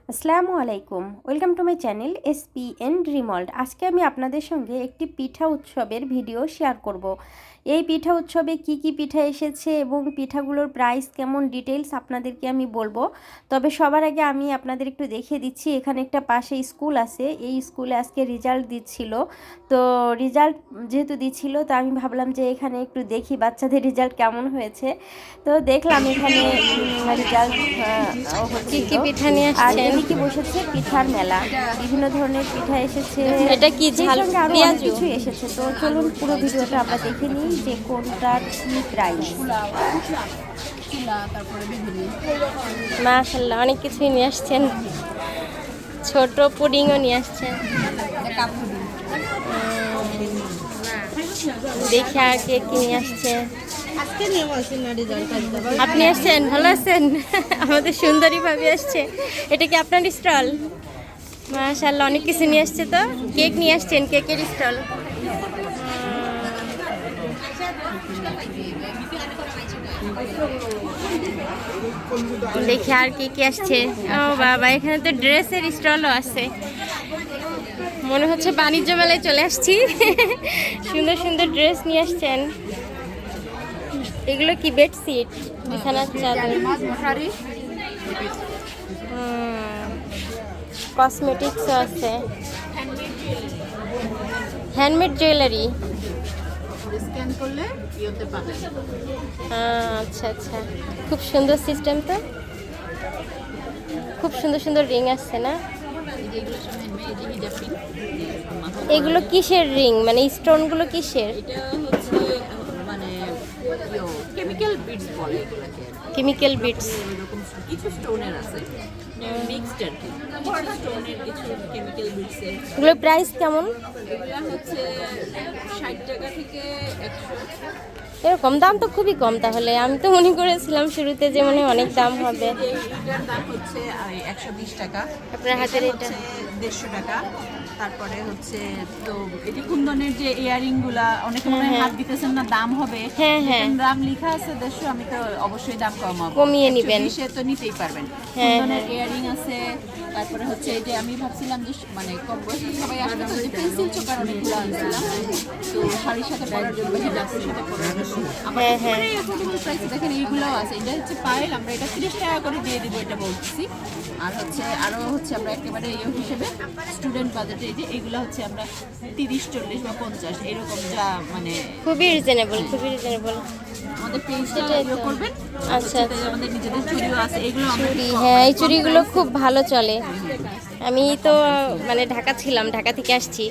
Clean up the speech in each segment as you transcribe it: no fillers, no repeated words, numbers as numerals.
আসসালামু আলাইকুম, welcome to my channel SPN রিমল্ড। আজকে আমি আপনাদের সঙ্গে একটি পিঠা উৎসবের ভিডিও শেয়ার করব। এই পিঠা উৎসবে কি কি পিঠা এসেছে এবং পিঠাগুলোর প্রাইস কেমন, ডিটেলস আপনাদেরকে আমি বলবো। তবে সবার আগে আমি আপনাদের একটু দেখিয়ে দিচ্ছি, এখানে একটা পাশে স্কুল আছে, এই স্কুলে আজকে রেজাল্ট দিচ্ছিল। তো রেজাল্ট যেহেতু দিচ্ছিল, তো আমি ভাবলাম যে এখানে একটু দেখি বাচ্চাদের রেজাল্ট কেমন হয়েছে। তো দেখলাম এখানে রেজাল্ট হচ্ছিল। আর এদিকে বসেছে পিঠার মেলা, বিভিন্ন ধরনের পিঠা এসেছে, এটা কি ঝাল আরো অনেক পেঁয়াজু? কিছু এসেছে। তো চলুন পুরো ভিডিওটা আমরা দেখে নিই যে কোনটার কি প্রাইস। মাশাআল্লাহ, অনেক কিছুই নিয়ে আসছেন, ছোট পুডিংও নিয়ে আসছেন। দেখি আর কে কি নিয়ে আসছে। আপনি আসছেন, ভালো আছেন? আমাদের সুন্দরী ভাবি আসছে। এটা কি আপনার স্টল? মাশাআল্লাহ, অনেক কিছু নিয়ে আসছে। তো কেক নিয়ে আসছেন, কেকের স্টল। দেখি আর কি কি আসছে। ও বাবা, এখানে তো ড্রেসের স্টলও আছে। মনে হচ্ছে বাণিজ্য মেলায় চলে আসছি। সুন্দর সুন্দর ড্রেস নিয়ে আসছেন। এগুলো কি বেডশিট, বিছানার চাদর? কসমেটিক্সও আছে, হ্যান্ডমেড জুয়েলারি। আচ্ছা আচ্ছা, খুব সুন্দর সিস্টেম। তো খুব সুন্দর সুন্দর রিং আসছে না? এগুলো কিসের রিং, মানে স্টোনগুলো কিসের? কেমিক্যাল বিটস বলে এগুলোকে। কেমিক্যাল বিটস। এরকম কিছু স্টোনের আছে, মিক্সড আর কি, কিছু স্টোনের, কিছু কেমিক্যাল বিটসের। এগুলোর প্রাইস কেমন? এগুলো হচ্ছে 60 টাকা থেকে 100। এরকম দাম তো খুবই কম। তাহলে আমি তো মনে করেছিলাম শুরুতে যে মনে হয় অনেক দাম হবে। এটার দাম হচ্ছে 120 টাকা। আপনার হাতের এটা 150 টাকা। তারপরে হচ্ছে তো এটি কুন্দনের যে ইয়ারিং গুলা, অনেকে মনে হয় হাত দিতেছেন না, দাম হবে। হ্যাঁ হ্যাঁ, দাম লেখা আছে 150, আমি তো অবশ্যই দাম কমাবো, কমিয়ে নিবেন। 120 তো নিতেই পারবেন। হ্যাঁ, কুন্দনের ইয়ারিং আছে। তারপরে হচ্ছে এই যে আমি ভাবছিলাম যে মানে কম বয়সী সবাই আসবে, তো যে পেন্সিল চোকার অনেকগুলো আনছিলাম, তো শাড়ির সাথে পরার জন্য, হিজাবের সাথে পরার জন্য। আবার হ্যাঁ, হ্যাঁ। এফোর্ডেবল প্রাইসে দেখেন এইগুলোও আছে। এটা হচ্ছে পায়েল, আমরা এটা 30 টাকা করে দিয়ে দিব, এটা বলতেছি। আর হচ্ছে আরো হচ্ছে আমরা একেবারে হিসেবে স্টুডেন্ট বাজেটে এই যে এইগুলো হচ্ছে আমরা 30, 40 বা 50 এরকম, যা মানে খুবই রিজনেবল, খুবই রিজনেবল। আমাদের পেজটা করবেন। আচ্ছা আচ্ছা, আমাদের নিজেদের চুড়িও আছে, এগুলো চুড়ি, হ্যাঁ এই চুড়িগুলো খুব ভালো চলে। আমি তো মানে ঢাকা ছিলাম, ঢাকা থেকে আসছি,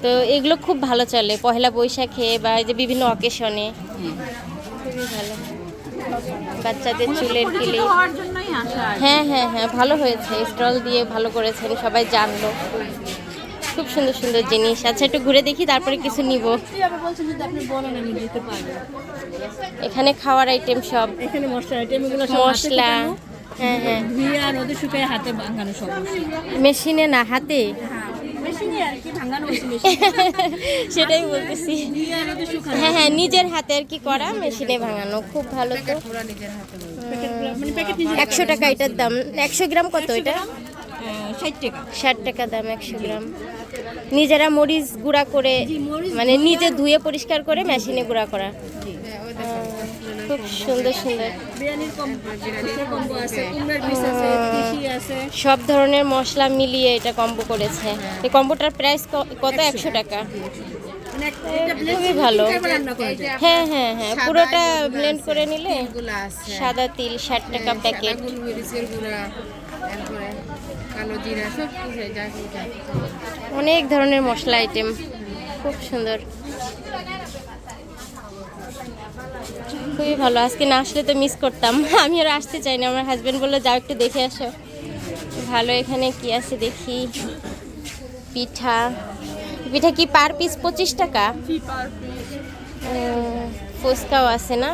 তো এগুলো খুব ভালো চলে পহেলা বৈশাখে বা এই যে বিভিন্ন অকেশনে। খুবই ভালো, বাচ্চাদের চুলের কিলি। হওয়ার জন্যই আসা। হ্যাঁ হ্যাঁ হ্যাঁ, ভালো হয়েছে, স্টল দিয়ে ভালো করেছেন, সবাই জানলো। খুব সুন্দর সুন্দর জিনিস। আচ্ছা, একটু ঘুরে দেখি, তারপরে কিছু নিব। আপনি বলেন, আমি দিতে পারবো। এখানে খাওয়ার আইটেম সব, এখানে মশলা আইটেম, এগুলো মশলা। হ্যাঁ হ্যাঁ, ধুয়ে আর ওদের শুকিয়ে হাতে ভাঙানো সব। মেশিনে না, হাতে। মেশিনে আর কি ভাঙানো হয়েছে, সেটাই বলতেছি। হ্যাঁ হ্যাঁ, নিজের হাতে আর কি করা, মেশিনে ভাঙানো। খুব ভালো। তো 100 টাকা এটার দাম। 100 গ্রাম কত এটা? 60 টাকা। 60 টাকা দাম 100 গ্রাম। নিজেরা মরিচ গুঁড়া করে, মানে নিজে ধুয়ে পরিষ্কার করে মেশিনে গুঁড়া করা। খুব সুন্দর সুন্দর বিরিয়ানির কম্বো আছে, কুমড়ার পিস আছে, তিসি আছে। সব ধরনের মশলা মিলিয়ে এটা কম্বো করেছে। এই কম্বোটার প্রাইস কত? 100 টাকা। খুবই ভালো। হ্যাঁ হ্যাঁ হ্যাঁ, পুরোটা ব্লেন্ড করে নিলে। সাদা তিল 60 টাকা প্যাকেট। অনেক ধরনের মশলা আইটেম, খুব সুন্দর, খুবই ভালো। আজকে না আসলে তো মিস করতাম। আমি আর আসতে চাই না, আমার হাজবেন্ড বললো যাও একটু দেখে আসো। ভালো। এখানে কি আছে দেখি। পিঠা, পিঠা কি পার পিস 25 টাকা? ফুচকাও আছে না?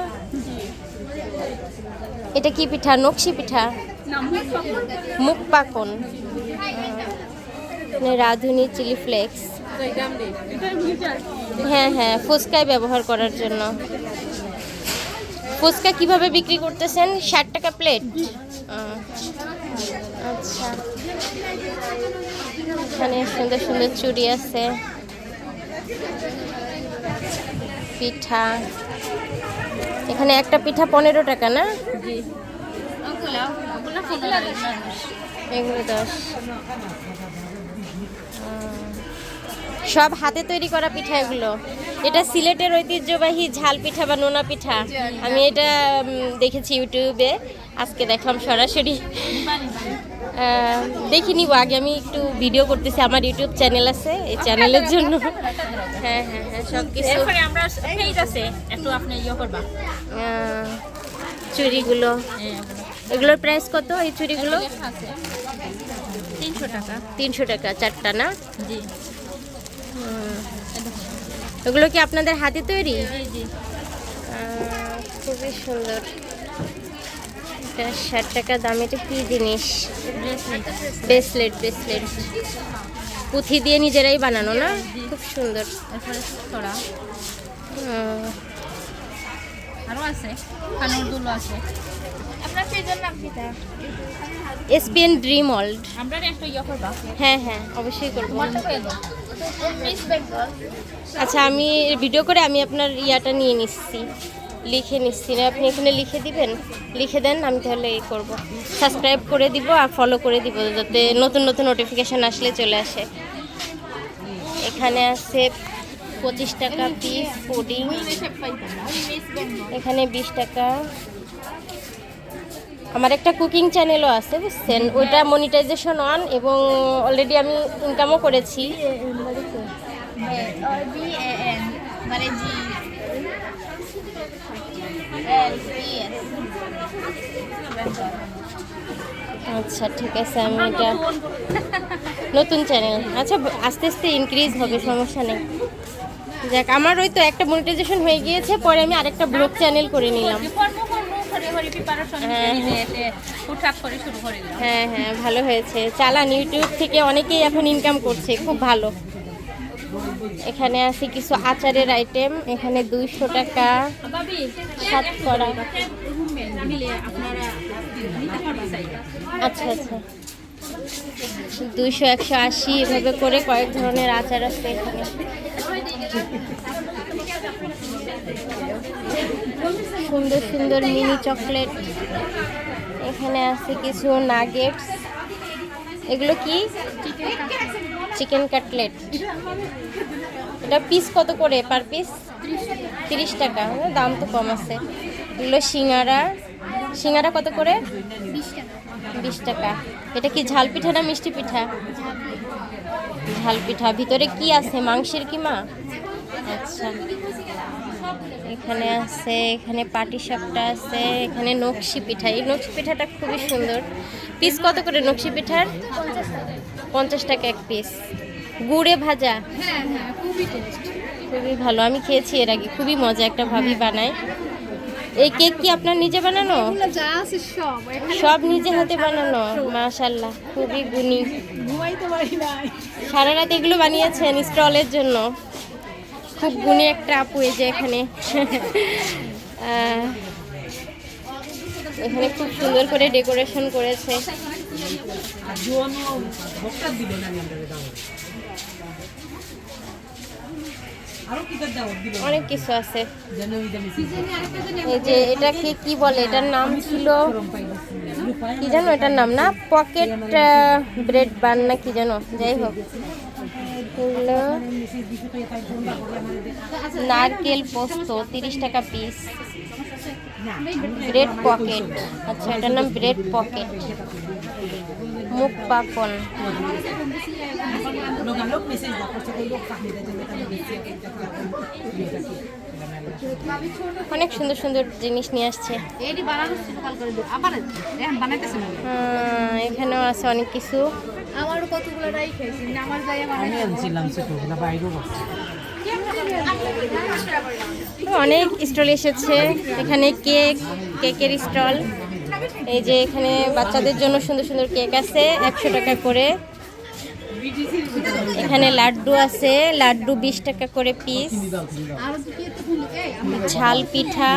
এটা কি পিঠা? নকশি পিঠা, মুখ পাকন, রাঁধুনি চিলি ফ্লেক্স। হ্যাঁ হ্যাঁ, ফুচকায় ব্যবহার করার জন্য। ফুচকা কিভাবে বিক্রি করতেছেন? 60 টাকা প্লেট। আচ্ছা, এখানে সুন্দর সুন্দর চুড়ি আছে, পিঠা। এখানে একটা পিঠা 15 টাকা না? এগুলো 10। সব হাতে তৈরি করা পিঠা এগুলো। এটা সিলেটের ঐতিহ্যবাহী ঝাল পিঠা বা নোনা পিঠা। আমি এটা দেখেছি ইউটিউবে, আজকে দেখলাম সরাসরি। দেখি নিব, আগে আমি একটু ভিডিও করতেছি, আমার ইউটিউব চ্যানেল আছে, এই চ্যানেলের জন্য। হ্যাঁ হ্যাঁ হ্যাঁ, সব কিছু। চুড়িগুলো, এগুলোর প্রাইস কত? এই চুড়িগুলো 300 টাকা। 300 টাকা চারটা না? জি এগুলো কি আপনাদের হাতে তৈরি? জি জি। খুবই সুন্দর। এটা 60 টাকা দাম। এটা কি জিনিস? ব্রেসলেট। ব্রেসলেট পুঁথি দিয়ে নিজেরাই বানানো না? খুব সুন্দর। এরপরে ছড়া আরো আছে, কানের দুল আছে। আপনার পেজের নাম কি? SPN dream world. আমরা একটা করবা। হ্যাঁ হ্যাঁ, অবশ্যই করবো। মিস বেঙ্গল। আচ্ছা, আমি ভিডিও করে আমি আপনার ইয়াটা নিয়ে নিচ্ছি, লিখে নিচ্ছি না? আপনি এখানে লিখে দিবেন, লিখে দেন, আমি তাহলে এই করবো, সাবস্ক্রাইব করে দিব আর ফলো করে দিব, যাতে নতুন নতুন নোটিফিকেশান আসলে চলে আসে। এখানে আছে 25 টাকা পিস পুডিং, এখানে 20 টাকা। আমার একটা কুকিং চ্যানেলও আছে, বুঝছেন, ওইটা মনিটাইজেশন অন, এবং অলরেডি আমি ইনকামও করেছি। মানে জি আচ্ছা ঠিক আছে, আমি এটা নতুন চ্যানেল। আচ্ছা, আস্তে আস্তে ইনক্রিজ হবে, সমস্যা নেই। যাক, আমার ওই তো একটা মনিটাইজেশন হয়ে গিয়েছে, পরে আমি আরেকটা ব্লগ চ্যানেল করে নিলাম। হ্যাঁ হ্যাঁ, ভালো হয়েছে, চালান। ইউটিউব থেকে অনেকেই এখন ইনকাম করছে, খুব ভালো। এখানে আছে কিছু আচারের আইটেম, এখানে 200 টাকা শতকরা। আচ্ছা আচ্ছা, 200, 180 এভাবে করে কয়েক ধরনের আচার আছে এখানে। সুন্দর সুন্দর মিনি চকলেট। এখানে আছে কিছু নাগেটস। এগুলো কি? Chicken cutlet. এটা পিস কত করে পার পিস? 30 টাকা। দাম তো কম আছে। এগুলো সিঙ্গারা। সিঙ্গারা কত করে? 20 টাকা। এটা কি ঝাল পিঠা না মিষ্টি পিঠা? ঝাল পিঠা। ভিতরে কি আছে? মাংসের কিমা? আচ্ছা, এখানে আছে, এখানে পাটিসাপটা আছে, এখানে নকশি পিঠা। এই নকশি পিঠাটা খুবই সুন্দর। পিস কত করে নকশি পিঠার? 50 টাকা এক পিস। গুড়ে ভাজা। খুবই ভালো, আমি খেয়েছি এর আগে, খুবই মজা। একটা ভাবি বানায়। এই কেক কি আপনার নিজে বানানো? সব নিজে হাতে বানানো? মাশাআল্লাহ, খুবই গুণী। সারা রাত এগুলো বানিয়েছেন স্টলের জন্য? খুব গুণী একটা আপু। এই যে এখানে এখানে খুব সুন্দর করে ডেকোরেশন করেছে। অনেক কিছু আছে। এই যে এটা কি বলে, এটার নাম ছিল কি জানো, এটার নাম না পকেট ব্রেড বান না কি জানো, যাই হোক। নারকেল পোস্ত 30 টাকা পিস। ব্রেড পকেট, আচ্ছা এটার নাম ব্রেড পকেট। মুখ পাকন। অনেক সুন্দর সুন্দর জিনিস নিয়ে আসছে। এখানেও আছে অনেক কিছু। অনেক স্টল এসেছে এখানে। কেকের স্টল। এই যে এখানে বাচ্চাদের জন্য সুন্দর সুন্দর কেক আছে, 100 টাকা করে। এখানে লাড্ডু আছে, লাড্ডু 20 টাকা করে পিস। ঝাল পিঠা,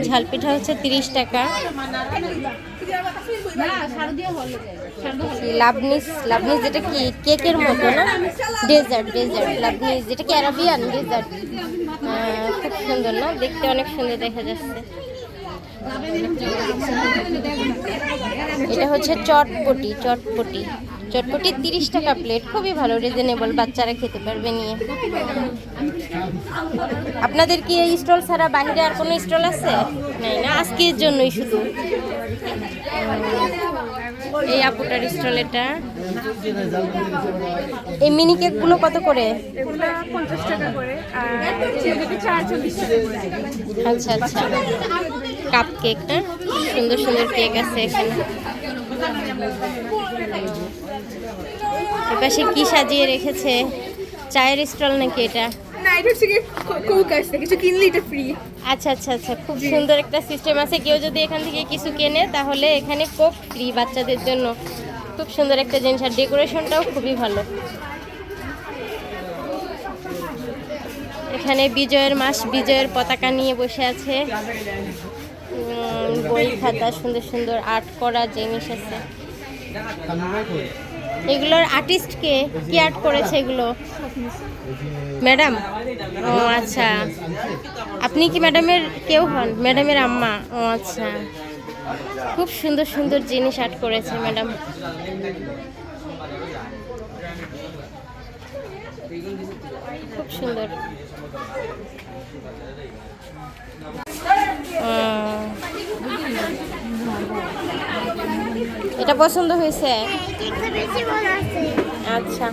ঝাল পিঠা হচ্ছে 30 টাকা। লাভনিস লাভনিস যেটা কি কেকের মতো না, ডেজার্ট লাভনিস যেটা কি অ্যারাবিয়ান ডেজার্ট। খুব সুন্দর না, দেখতে অনেক সুন্দর দেখা যাচ্ছে। এটা হচ্ছে চটপটি 30 টাকা প্লেট, খুবই ভালো, রিজনেবল, বাচ্চারা খেতে পারবে নিয়ে। আপনাদের কি এই স্টল ছাড়া বাইরে আর কোনো স্টল আছে? নাই না, আজকের জন্যই শুধু এই আপুটার স্টল। এটা এই মিনি কেকগুলো কত করে? এগুলো 50 টাকা করে আর চিকেনটা 40 টাকা করে। আচ্ছা আচ্ছা, কাপ কেক না, সুন্দর সুন্দর কেক আছে এখানে। এপাশে কি সাজিয়ে রেখেছে? চায়ের স্টল নাকি এটা? না, এটা হচ্ছে কি কোক আছে, কিছু কিনলে এটা ফ্রি। আচ্ছা আচ্ছা আচ্ছা, খুব সুন্দর একটা সিস্টেম আছে। কেউ যদি এখান থেকে কিছু কেনে তাহলে এখানে কোক ফ্রি বাচ্চাদের জন্য। খুব সুন্দর একটা জিনিস, আর ডেকোরেশনটাও খুবই ভালো। এখানে বিজয়ের মাস, বিজয়ের পতাকা নিয়ে বসে আছে। বই খাতা, সুন্দর সুন্দর আর্ট করা জিনিস আছে। এগুলোর আর্টিস্ট কে? কি আর্ট করেছে এগুলো? ম্যাডাম? ও আচ্ছা, আপনি কি ম্যাডামের কেউ হন? ম্যাডামের আম্মা? ও আচ্ছা, খুব সুন্দর সুন্দর জিনিস আর্ট করেছে ম্যাডাম। খুব সুন্দর। এটা পছন্দ হয়েছে? আচ্ছা।